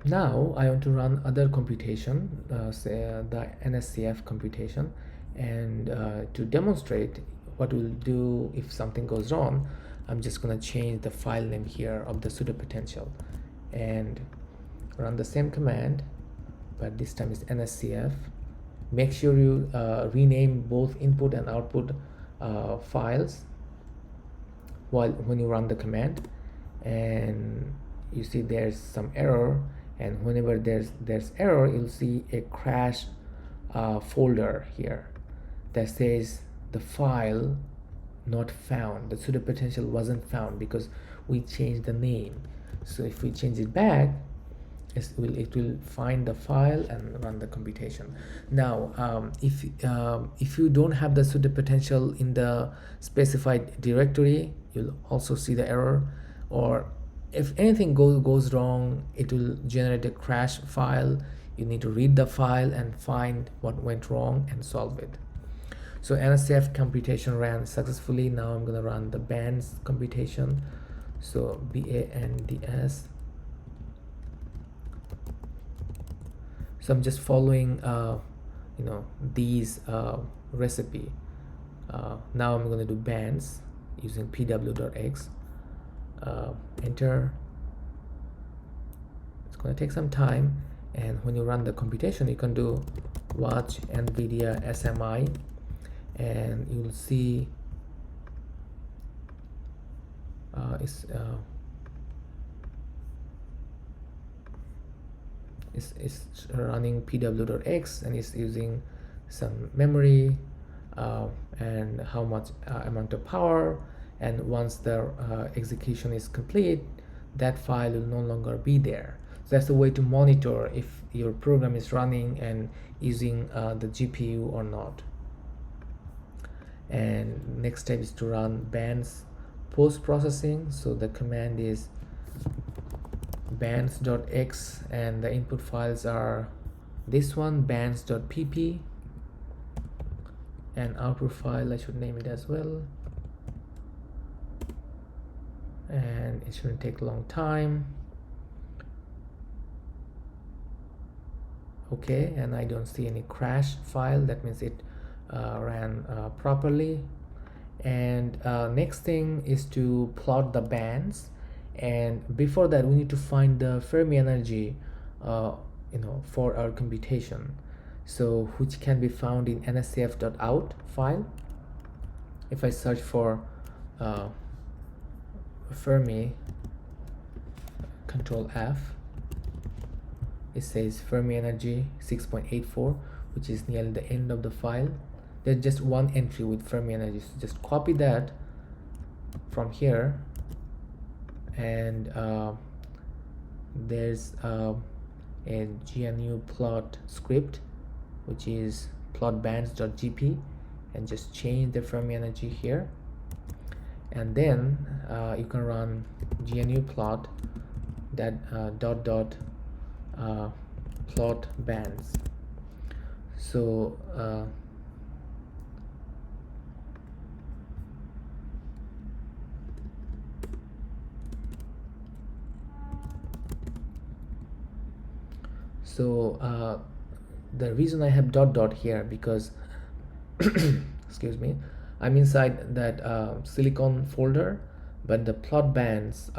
Now I want to run other computation, say the NSCF computation, and to demonstrate what we'll do if something goes wrong, I'm just going to change the file name here of the pseudopotential and run the same command, but this time it's NSCF. Make sure you rename both input and output files when you run the command, and you see there's some error, and whenever there's error, you'll see a crash folder here that says the file not found. The pseudopotential wasn't found because we changed the name. So if we change it back, it will find the file and run the computation. Now if you don't have the pseudopotential in the specified directory, you'll also see the error, or if anything goes wrong, it will generate a crash file. You need to read the file and find what went wrong and solve it. So NSCF computation ran successfully. Now I'm going to run the bands computation. So BANDS. So I'm just following these recipe. Now I'm going to do bands using pw.x. Enter. It's going to take some time, and when you run the computation, you can do watch NVIDIA SMI, and you'll see it's running pw.x, and it's using some memory and how much amount of power, and once the execution is complete, that file will no longer be there. So that's the way to monitor if your program is running and using the GPU or not. And next step is to run bands post-processing. So the command is bands.x, and the input files are this one, bands.pp, and output file, I should name it as well, and it shouldn't take a long time. Okay, and I don't see any crash file. That means it ran properly. And next thing is to plot the bands, and before that we need to find the Fermi energy for our computation, so which can be found in nscf.out file. If I search for Fermi, Control F, it says Fermi energy 6.84, which is nearly the end of the file. There's just one entry with Fermi energy, so just copy that from here, and there's a GNU plot script, which is plotbands.gp, and just change the Fermi energy here, and then you can run GNU plot that plot bands. So the reason I have dot here, because excuse me, I'm inside that silicon folder, but the plot bands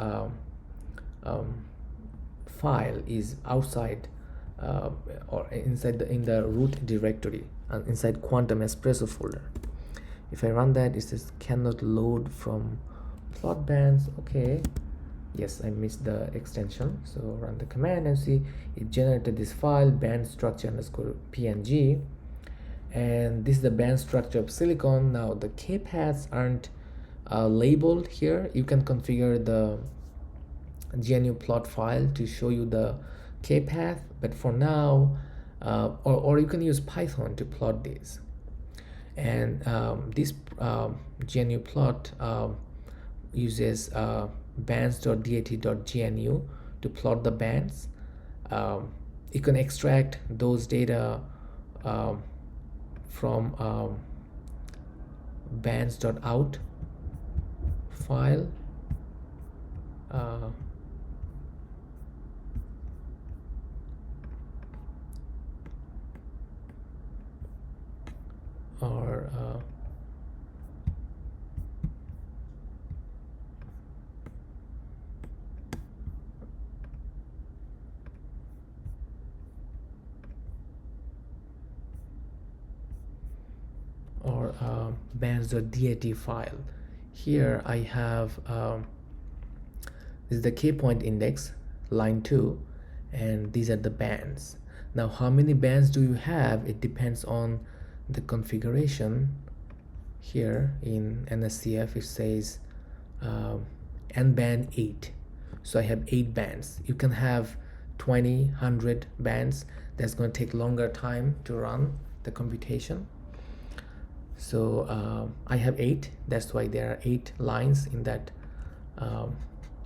file is outside or inside in the root directory, inside quantum espresso folder. If I run that, it says cannot load from plot bands. Okay, yes, I missed the extension. So run the command and see it generated this file, band structure underscore png, and this is the band structure of silicon. Now the k paths aren't labeled here. You can configure the GNU plot file to show you the k path, but for now or you can use Python to plot these. And this GNU plot uses bands.dat.gnu to plot the bands. You can extract those data from bands.out file. for bands.dat file. Here I have this is the k point index, line 2, and these are the bands. Now how many bands do you have? It depends on the configuration. Here in NSCF it says n band 8, so I have 8 bands. You can have 20, 100 bands. That's going to take longer time to run the computation. So I have 8. That's why there are 8 lines in that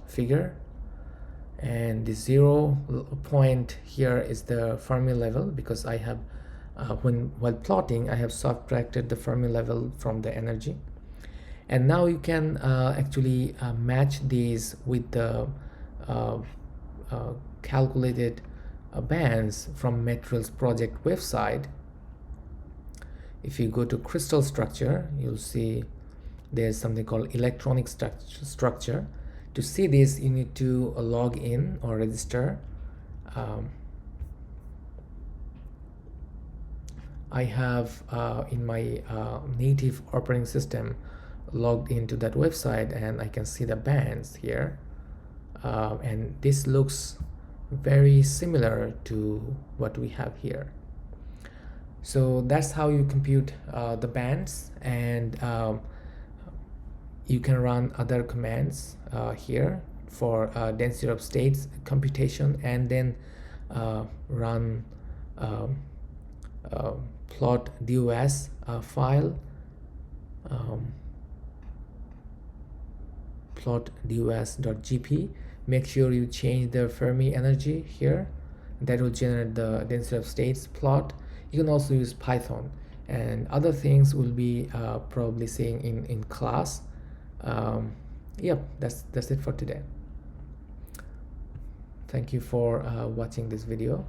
figure. And the 0 point here is the Fermi level, because I have while plotting I have subtracted the Fermi level from the energy. And now you can actually match these with the calculated bands from Materials Project website. If you go to crystal structure, you'll see there's something called electronic structure. To see this, you need to log in or register. I have in my native operating system logged into that website, and I can see the bands here, and this looks very similar to what we have here. So that's how you compute the bands, and you can run other commands here for density of states computation, and then run plot dos file, plot dos.gp. Make sure you change the Fermi energy here. That will generate the density of states plot. You can also use Python, and other things will be probably seeing in class. Yep, that's it for today. Thank you for watching this video.